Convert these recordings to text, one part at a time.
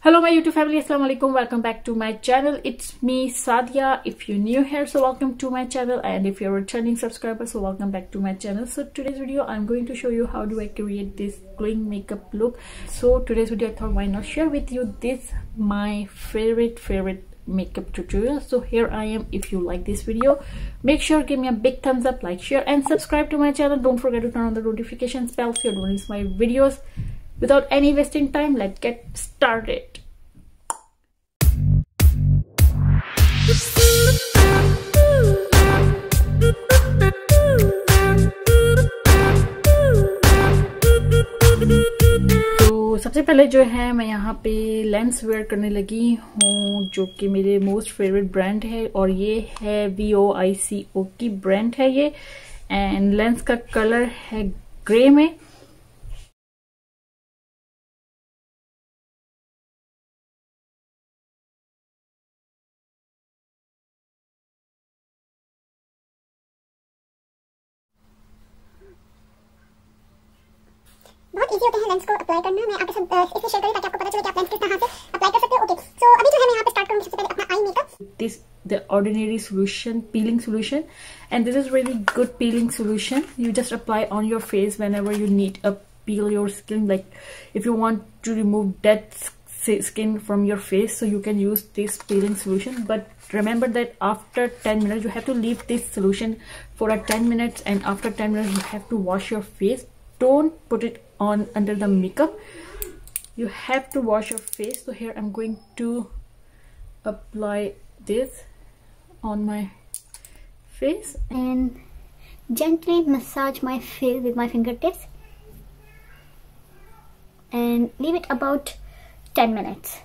Hello my YouTube family, assalamu alaikum, welcome back to my channel. It's me Sadia. If you're new here, so welcome to my channel, and if you're a returning subscriber, so welcome back to my channel. So today's video I'm going to show you how do I create this glowing makeup look. So today's video I thought why not share with you this my favorite makeup tutorial. So here I am. If you like this video, make sure give me a big thumbs up, like, share and subscribe to my channel. Don't forget to turn on the notification bell so you don't miss my videos. Without any wasting time, let's get started. तो सबसे पहले जो है मैं यहाँ पे lens where करने लगी हूँ, जो कि मेरे मोस्ट फेवरेट ब्रांड है, और ये है VACAY की ब्रांड है ये, एंड लेंस का कलर है ग्रे में। बहुत इजी होते हैं लेंस को अप्लाई करना। मैं आपके साथ इसलिए शेयर करूँ ताकि आपको पता चले कि आप लेंस किस तरह से अप्लाई कर सकते हो। ओके, सो अभी जो है मैं यहाँ पे स्टार्ट करूँगी सबसे पहले अपना eye makeup. This the ordinary solution, peeling solution, and this is really good peeling solution. You just apply on your face whenever you need a peel your skin, like if you want to remove dead skin from your face, so you can use this peeling solution. But remember that after 10 minutes you have to leave this solution for a 10 minutes, and after 10 minutes you have to wash your face. Don't put it on under the makeup, you have to wash your face. So here I'm going to apply this on my face and gently massage my face with my fingertips and leave it about 10 minutes,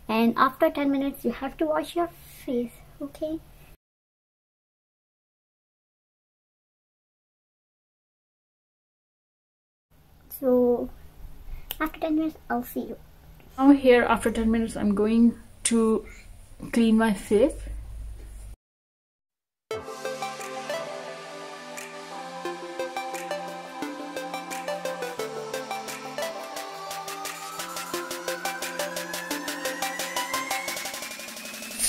and after 10 minutes you have to wash your face. Okay, so after 10 minutes I'll see you. Now here after 10 minutes I'm going to clean my face.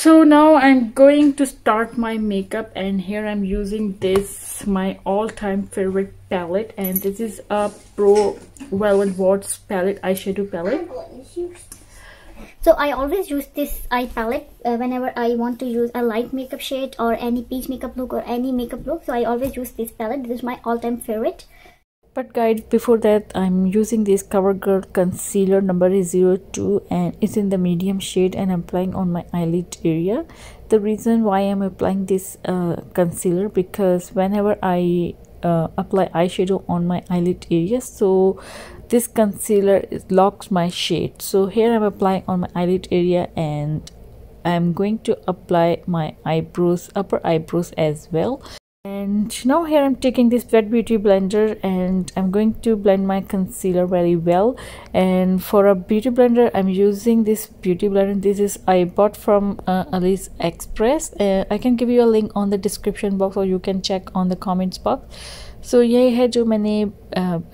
So now I'm going to start my makeup, and here I'm using this my all-time favorite palette, and this is a Pro Velvet Watts palette, eyeshadow palette. So I always use this eye palette whenever I want to use a light makeup shade or any peach makeup look or any makeup look. So I always use this palette. This is my all-time favorite. But guys, before that I'm using this Covergirl Concealer number is 02, and it's in the medium shade, and I'm applying on my eyelid area. The reason why I'm applying this concealer, because whenever I apply eyeshadow on my eyelid area, so this concealer locks my shade. So here I'm applying on my eyelid area, and I'm going to apply my eyebrows, upper eyebrows as well. And now here I'm taking this wet beauty blender, and I'm going to blend my concealer very well. And for a beauty blender I'm using this beauty blender. This is I bought from AliExpress. I can give you a link on the description box, or you can check on the comments box. So ये है जो मैंने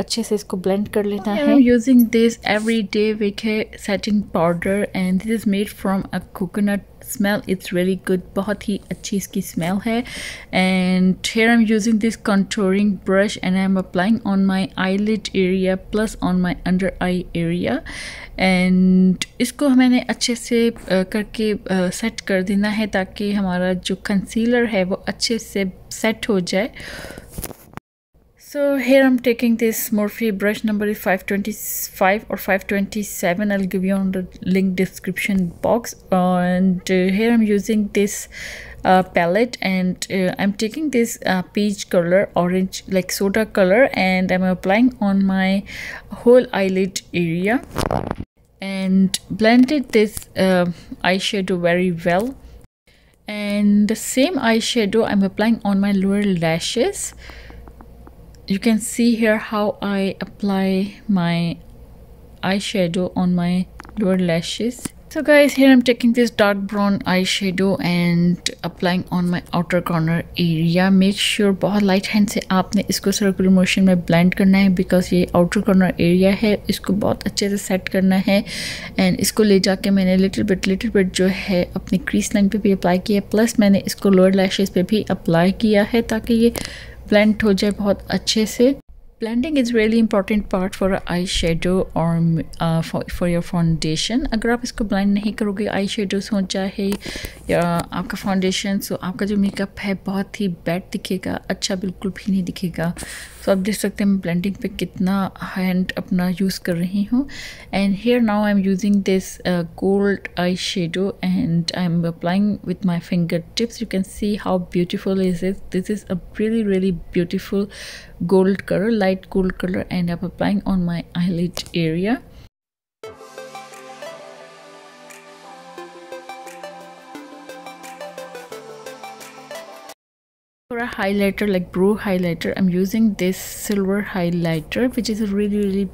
अच्छे से इसको blend कर लेना है. I'm using this everyday VACAY setting powder, and this is made from a coconut smell. It's really good, बहुत ही अच्छी इसकी smell है. And here I'm using this contouring brush, and I'm applying on my eyelid area plus on my under eye area. And इसको मैंने अच्छे से करके set कर देना है, ताकि हमारा जो कंसीलर है वो अच्छे से सेट हो जाए. So here I'm taking this Morphe brush number is 525 or 527. I'll give you on the link description box. And here I'm using this palette, and I'm taking this peach color, orange like soda color, and I'm applying on my whole eyelid area, and blended this eyeshadow very well. And the same eyeshadow I'm applying on my lower lashes. You can see here how I apply my eyeshadow on my lower lashes. So guys, here I'm taking this dark brown eyeshadow and applying on my outer corner area. Make sure बहुत light hand से आपने इसको circular motion में blend करना है because ये outer corner area है, इसको बहुत अच्छे से set करना है. And इसको ले जाके मैंने little bit जो है अपनी crease line पे भी apply किया, plus मैंने इसको lower lashes पे भी apply किया है ताकि ये blend हो जाए बहुत अच्छे से. Blending is really important part for a eyeshadow or for your foundation. अगर आप इसको blend नहीं करोगे eyeshadows हो चाहे या आपका foundation, so आपका जो मेकअप है बहुत ही bad दिखेगा, अच्छा बिल्कुल भी नहीं दिखेगा. So आप देख सकते हैं मैं blending पे कितना hand अपना use कर रही हूँ. And here now I'm using this gold eyeshadow and I'm applying with my fingertips. You can see how beautiful is it. This is a really beautiful gold color, light gold color, and I'm applying on my eyelid area. For a highlighter, like brow highlighter, I'm using this silver highlighter, which is really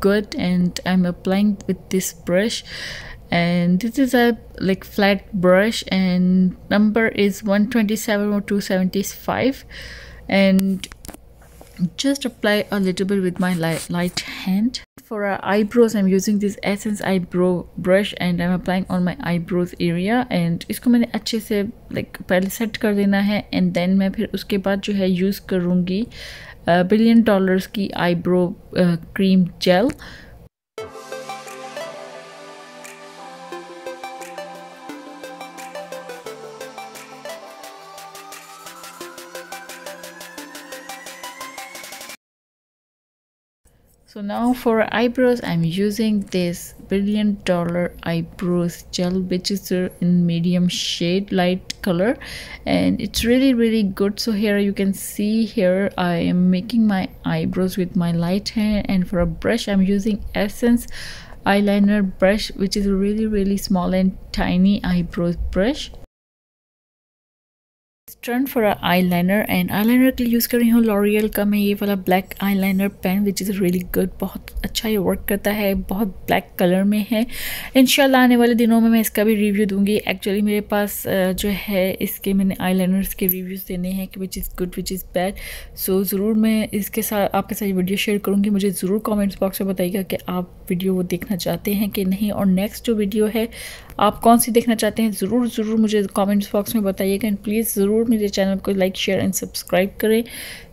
good, and I'm applying with this brush. And this is a like flat brush, and number is 127 or 275, and just apply a little bit with my light hand. For our eyebrows, I'm using this Essence eyebrow brush and I'm applying on my eyebrows area. And इसको मैंने अच्छे से like पहले set कर देना है, and then मैं फिर उसके बाद जो है use करूँगी $1 billion की eyebrow cream gel. So now for eyebrows, I'm using this $1 billion eyebrows gel, which is in medium shade, light color, and it's really good. So here you can see here I am making my eyebrows with my light hand, and for a brush I'm using Essence eyeliner brush, which is a really small and tiny eyebrow brush. Turn for a eyeliner, and eyeliner के लिए use कर रही हूँ L'Oreal का मैं ये वाला black eyeliner pen, which is really good. बहुत अच्छा ये वर्क करता है, बहुत black कलर में है. इंशाल्लाह आने वाले दिनों में मैं इसका भी रिव्यू दूंगी. एक्चुअली मेरे पास जो है इसके मैंने आईलाइनर्स के रिव्यूज़ देने हैं कि which is good which is bad. So ज़रूर मैं इसके साथ आपके साथ वीडियो शेयर करूँगी. मुझे ज़रूर कॉमेंट्स बॉक्स में बताइएगा कि आप वीडियो वो देखना चाहते हैं कि नहीं, और नेक्स्ट जो वीडियो है आप कौन सी देखना चाहते हैं ज़रूर मुझे कमेंट्स बॉक्स में बताइएगा. एंड प्लीज़ ज़रूर मेरे चैनल को लाइक शेयर एंड सब्सक्राइब करें,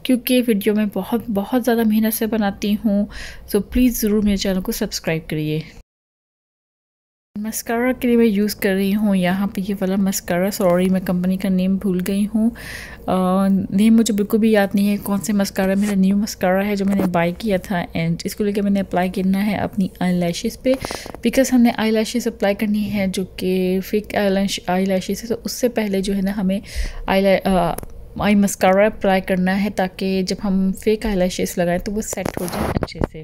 क्योंकि वीडियो मैं बहुत ज़्यादा मेहनत से बनाती हूँ. सो प्लीज़ ज़रूर मेरे चैनल को सब्सक्राइब करिए. मस्कारा के लिए मैं यूज़ कर रही हूँ यहाँ पे ये वाला मस्कारा. सॉरी मैं कंपनी का नेम भूल गई हूँ, नेम मुझे बिल्कुल भी याद नहीं है कौन से मस्कारा. मेरा न्यू मस्कारा है जो मैंने बाय किया था, एंड इसको लेकर मैंने अप्लाई करना है अपनी आई पे, बिकॉज हमने आई अप्लाई करनी है जो कि फेक आई लैशेस है. तो उससे पहले जो है ना हमें आई मस्कारा अप्लाई करना है ताकि जब हम फेक आई लैशेस लगाएं तो वो सेट हो जाए अच्छे से.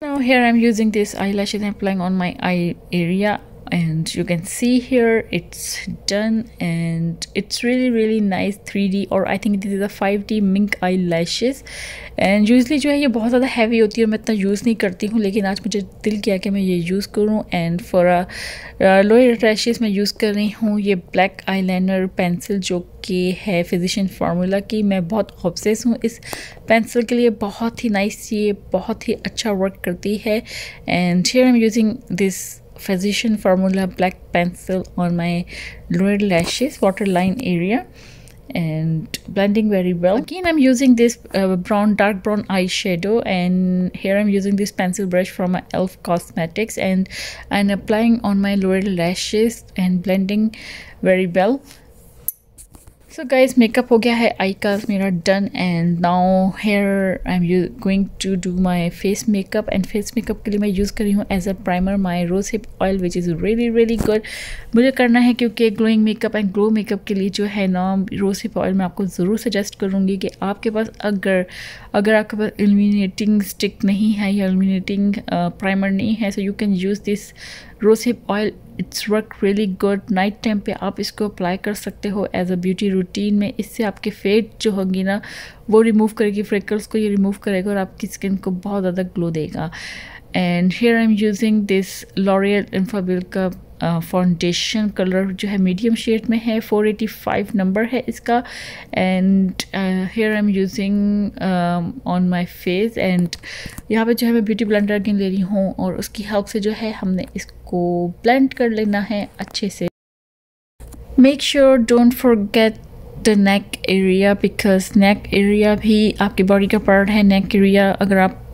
Now here I'm using this eyelashes and applying on my eye area, and you can see here it's done, and it's really nice 3D, or I think this is a 5D mink eyelashes. and usually जो है ये बहुत ज़्यादा heavy होती है, मैं इतना use नहीं करती हूँ, लेकिन आज मुझे दिल किया कि मैं ये यूज़ करूँ. एंड फॉर लोअर लैशेस मैं यूज़ कर रही हूँ ये ब्लैक आईलाइनर पेंसिल जो कि है फिजिशियन फार्मूला की. मैं बहुत ऑब्सेस हूँ इस पेंसिल के लिए, बहुत ही नाइस, ये बहुत ही अच्छा वर्क करती है. And here I am using this physician formula black pencil on my lower lashes waterline area and blending very well. Again I'm using this dark brown eyeshadow, and here I'm using this pencil brush from my elf cosmetics, and I'm applying on my lower lashes and blending very well. So guys, makeup हो गया है eye का मेरा done, and now here I am going to do my face makeup. And face makeup के लिए मैं use कर रही हूँ as a primer my rose hip oil, which is really good. मुझे करना है क्योंकि glowing makeup and glow makeup के लिए जो है ना रोज हिप ऑयल मैं आपको ज़रूर सजेस्ट करूँगी कि आपके पास अगर आपके पास इल्यूमिनेटिंग स्टिक नहीं है या इल्यूमिनेटिंग प्राइमर नहीं है, so you can use this rose hip oil. It's work really good. Night time पे आप इसको अप्लाई कर सकते हो एज अ ब्यूटी रूटीन में. इससे आपके फेड जो होंगी ना वो रिमूव करेगी, फ्रेकल्स को ये रिमूव करेगा और आपकी स्किन को बहुत ज़्यादा ग्लो देगा. And here I am using this L'Oreal Infallible का फाउंडेशन कलर जो है मीडियम शेड में है, 485 नंबर है इसका। And here I am using on my face. And यहाँ पे जो है मैं ब्यूटी ब्लेंडर अगेन ले रही हूँ और उसकी हेल्प से जो है हमने इसको ब्लेंड कर लेना है अच्छे से। Make sure don't forget the neck area, because neck area भी आपकी बॉडी का पार्ट है। नेक एरिया अगर आप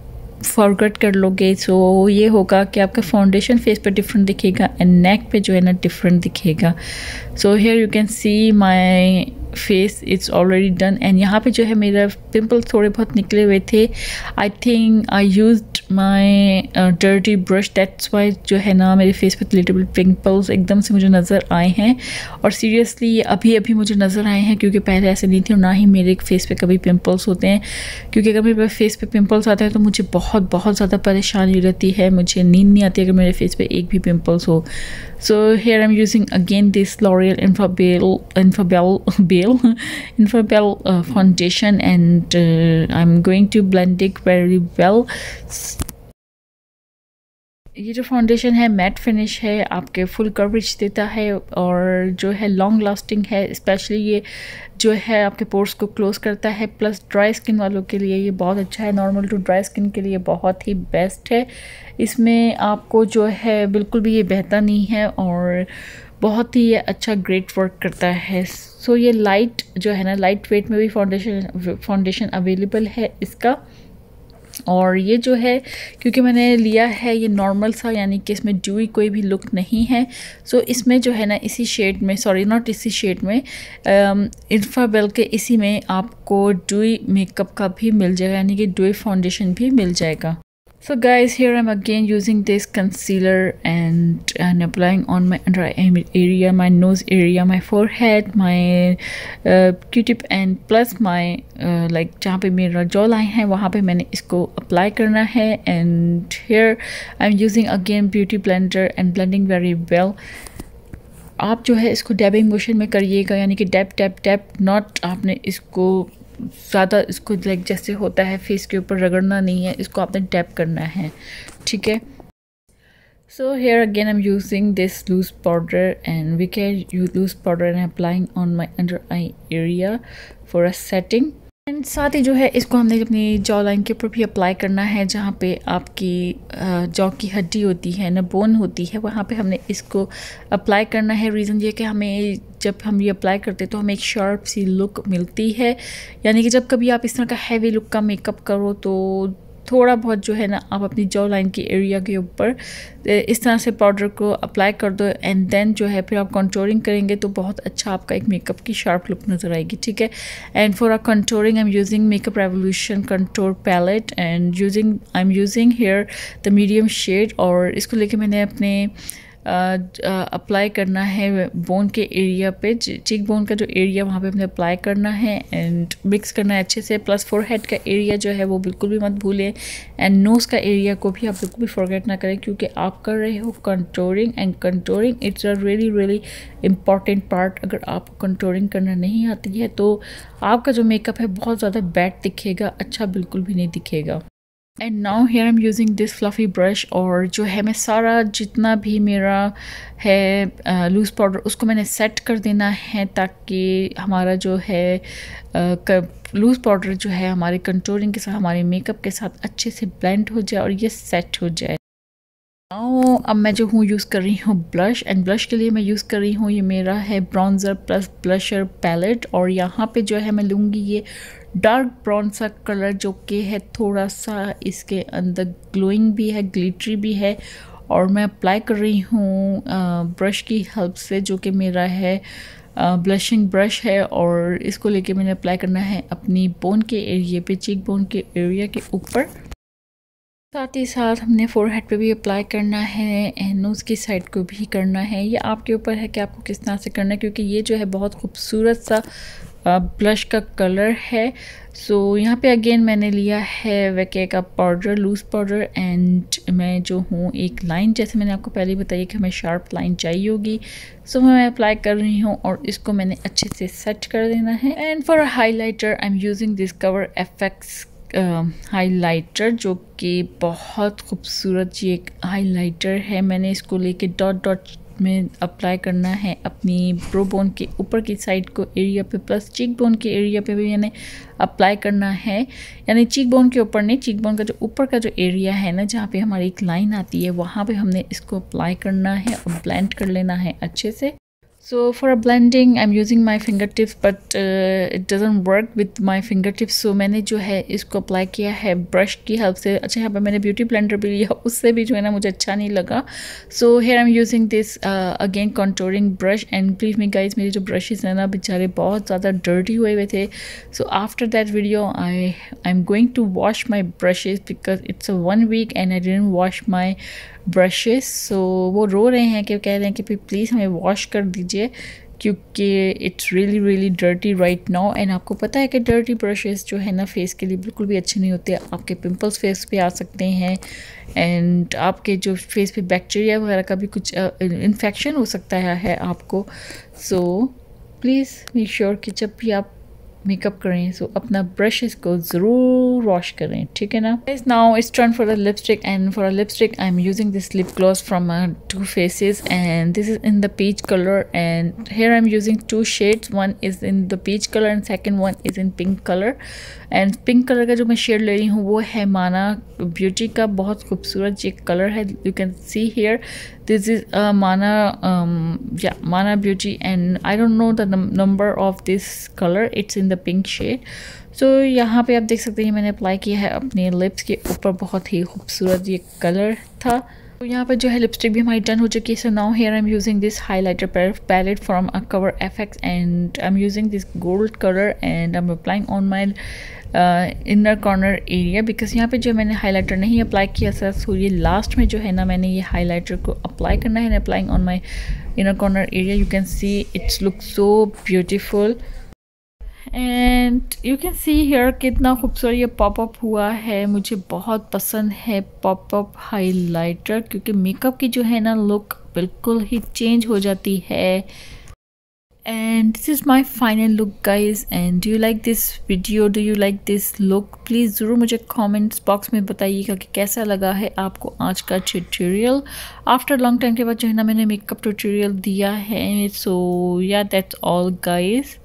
फॉरगेट कर लोगे तो ये होगा कि आपका फाउंडेशन फेस पे डिफरेंट दिखेगा एंड नेक पे जो है ना डिफरेंट दिखेगा। So here you can see my face it's already done. And यहाँ पे जो है मेरा पिंपल्स थोड़े बहुत निकले हुए थे। I think I used my dirty brush, that's why जो है ना मेरे फेस पे लिटिल बिट पिंपल्स एकदम से मुझे नज़र आए हैं। और सीरियसली अभी अभी मुझे नज़र आए हैं, क्योंकि पहले ऐसे नहीं थी और ना ही मेरे फेस पे कभी पिंपल्स होते हैं। क्योंकि अगर मेरे फेस पे पिंपल्स आते हैं तो मुझे बहुत बहुत ज़्यादा परेशानी रहती है, मुझे नींद नहीं आती अगर मेरे फेस पे एक भी पिंपल्स हो। So here I am using again this L'Oréal Infallible foundation, and I'm going to blend it very well. ये जो फाउंडेशन है मैट फिनिश है, आपके फुल कवरेज देता है और जो है लॉन्ग लास्टिंग है। स्पेशली ये जो है आपके पोर्स को क्लोज करता है, प्लस ड्राई स्किन वालों के लिए ये बहुत अच्छा है। नॉर्मल टू ड्राई स्किन के लिए बहुत ही बेस्ट है। इसमें आपको जो है बिल्कुल भी ये बहता नहीं है और बहुत ही ये अच्छा ग्रेट वर्क करता है। सो ये लाइट जो है ना, लाइट वेट में भी फाउंडेशन अवेलेबल है इसका। और ये जो है क्योंकि मैंने लिया है ये नॉर्मल सा, यानी कि इसमें ड्यूई कोई भी लुक नहीं है। सो इसमें जो है ना इसी शेड में, सॉरी नॉट इसी शेड में, इन्फाबेल के इसी में आपको ड्यूई मेकअप का भी मिल जाएगा, यानी कि ड्यूई फाउंडेशन भी मिल जाएगा। So guys, here I'm again using this concealer and applying on my under eye area, my nose area, my forehead, my Q-tip and plus my like जहाँ पे मेरा जॉ लाइन है वहाँ पे मैंने इसको अप्लाई करना है। And here I'm using again beauty blender and blending very well. आप जो है इसको डैबिंग मोशन में करिएगा, यानी कि डैप डैप डैप, नॉट आपने इसको ज़्यादा इसको लाइक जैसे होता है फेस के ऊपर रगड़ना नहीं है, इसको आपने टैप करना है, ठीक है। So here again I am using this loose powder and VACAY loose powder and applying on my under eye area for a setting. And साथ ही जो है इसको हमने अपनी जॉ लाइन के ऊपर भी अप्लाई करना है, जहाँ पे आपकी जॉ की हड्डी होती है ना, बोन होती है, वहाँ पे हमने इसको अप्लाई करना है। रीज़न ये कि हमें जब हम ये अप्लाई करते हैं तो हमें एक शार्प सी लुक मिलती है, यानी कि जब कभी आप इस तरह का हैवी लुक का मेकअप करो तो थोड़ा बहुत जो है ना आप अपनी जॉ लाइन की एरिया के ऊपर इस तरह से पाउडर को अप्लाई कर दो एंड देन जो है फिर आप कंटूरिंग करेंगे तो बहुत अच्छा आपका एक मेकअप की शार्प लुक नज़र आएगी, ठीक है। And for a contouring I am using makeup revolution contour palette and I am using here the medium shade. और इसको लेके मैंने अपने अप्लाई करना है बोन के एरिया पे, चीक बोन का जो एरिया वहाँ पे हमने अप्लाई करना है एंड मिक्स करना है अच्छे से। प्लस फोरहेड का एरिया जो है वो बिल्कुल भी मत भूलें एंड नोज़ का एरिया को भी आप बिल्कुल भी फॉरगेट ना करें, क्योंकि आप कर रहे हो contouring and contouring it's a really really important part. अगर आपको कंटूरिंग करना नहीं आती है तो आपका जो मेकअप है बहुत ज़्यादा बैड दिखेगा, अच्छा बिल्कुल भी नहीं दिखेगा। And now here I am using this fluffy brush और जो है मैं सारा जितना भी मेरा है लूज़ पाउडर उसको मैंने सेट कर देना है, ताकि हमारा जो है लूज़ पाउडर जो है हमारे कंटूरिंग के साथ, हमारे मेकअप के साथ अच्छे से ब्लेंड हो जाए और ये सेट हो जाए। अब मैं जो हूँ यूज़ कर रही हूँ ब्लश, एंड ब्लश के लिए मैं यूज़ कर रही हूँ ये मेरा है ब्राउन्ज़र प्लस ब्लशर पैलेट। और यहाँ पे जो है मैं लूँगी ये डार्क ब्राउन सा कलर, जो कि है थोड़ा सा इसके अंदर ग्लोइंग भी है, ग्लिटरी भी है। और मैं अप्लाई कर रही हूँ ब्रश की हेल्प से, जो कि मेरा है ब्लशिंग ब्रश है। और इसको लेके मैंने अप्लाई करना है अपनी बोन के एरिया पे, चीक बोन के एरिया के ऊपर। साथ ही साथ हमने फोरहेड पे भी अप्लाई करना है एंड नोज़ की साइड को भी करना है। ये आपके ऊपर है कि आपको किस तरह से करना है, क्योंकि ये जो है बहुत खूबसूरत सा ब्लश का कलर है। सो यहाँ पे अगेन मैंने लिया है VACAY का पाउडर, लूज़ पाउडर, एंड मैं जो हूँ एक लाइन, जैसे मैंने आपको पहले बताया कि हमें शार्प लाइन चाहिए होगी, सो मैं अप्लाई कर रही हूँ और इसको मैंने अच्छे से सेट कर देना है। And for highlighter I am using this cover FX highlighter, जो कि बहुत खूबसूरत ये एक हाइलाइटर है। मैंने इसको लेके डॉट डॉट में अप्लाई करना है अपनी ब्रो बोन के ऊपर की साइड को एरिया पे, प्लस चीक बोन के एरिया पे भी मैंने अप्लाई करना है। यानी चीक बोन के ऊपर नहीं, चीक बोन का जो ऊपर का जो एरिया है ना, जहाँ पे हमारी एक लाइन आती है, वहाँ पे हमने इसको अप्लाई करना है और ब्लेंड कर लेना है अच्छे से। So for a blending I'm using my fingertips but it doesn't work with my fingertips, so मैंने जो है इसको अप्लाई किया है ब्रश की हेल्प से। अच्छा, यहाँ पर मैंने ब्यूटी ब्लेंडर भी लिया, उससे भी जो है ना मुझे अच्छा नहीं लगा। So here I'm using this again contouring brush and believe me guys, मेरे जो ब्रशेस हैं ना बेचारे बहुत ज़्यादा डर्टी हुए हुए थे। So after that video I'm going to wash my brushes because it's a 1 week and I didn't wash my brushes. So वो रो रहे हैं कि कह रहे हैं कि प्लीज़ हमें वॉश कर दीजिए क्योंकि it's really dirty right now. And आपको पता है कि डर्टी ब्रशेस जो है ना फेस के लिए बिल्कुल भी अच्छे नहीं होते। आपके पिंपल्स फेस पे आ सकते हैं एंड आपके जो फेस पे बैक्टीरिया वगैरह का भी कुछ इन्फेक्शन हो सकता है आपको। सो प्लीज़ मेक श्योर कि जब भी आप मेकअप करें सो अपना ब्रशेस को ज़रूर वॉश करें, ठीक है ना। Now it's turn for the lipstick and for a lipstick I am using this lip gloss from two faces and this is in the peach colour and here I am using 2 shades, one is in the peach colour and second one is in pink colour. And pink colour का जो मैं shade ले रही हूँ वो है माना beauty का, बहुत खूबसूरत ये कलर है। You can see here this is Mana Beauty and I don't know the number of this color, it's in the pink shade। so यहाँ पे आप देख सकते हैं मैंने अप्लाई किया है अपने लिप्स के ऊपर, बहुत ही खूबसूरत ये कलर था। तो यहाँ पर जो है लिपस्टिक भी हमारी डन हो चुकी है। So now here I am using this highlighter palette from cover FX and I am using this gold colour and I am applying on my inner corner area because यहाँ पे जो मैंने highlighter नहीं apply किया था, सो ये last में जो है ना मैंने ये हाइलाइटर को अप्लाई करना है। Applying on my inner corner area, you can see it's look so beautiful and you can see here कितना खूबसूरत ये पॉपअप हुआ है। मुझे बहुत पसंद है पॉपअप हाइलाइटर क्योंकि मेकअप की जो है ना लुक बिल्कुल ही चेंज हो जाती है। And this is my final look guys, and do you like this video, do you like this look? please ज़रूर मुझे comments box में बताइएगा कि कैसा लगा है आपको आज का ट्यूटोरियल। आफ्टर लॉन्ग टाइम के बाद जो है ना मैंने मेकअप ट्यूटोरियल दिया है। सो या that's all guys.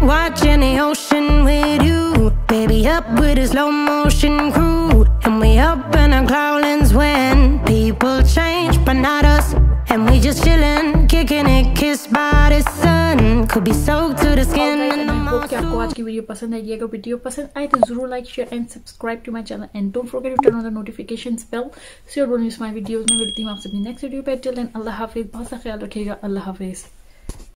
Watching the ocean with you, baby, up with a slow motion crew, and we up in our clouds when people change, but not us, and we just chillin', kicking it, kissed by the sun, could be soaked to the skin in the hope कि आपको आज की video पसंद आई। अगर video पसंद आए तो जरूर like share and subscribe to my channel and don't forget to turn on the notifications bell so you don't miss my videos. मैं मिलती हूँ आपसे अपनी नेक्स्ट वीडियो पे। टिल देन अल्लाह हाफिज, बहुत सा ख्याल रखिएगा। अल्लाह हाफिज।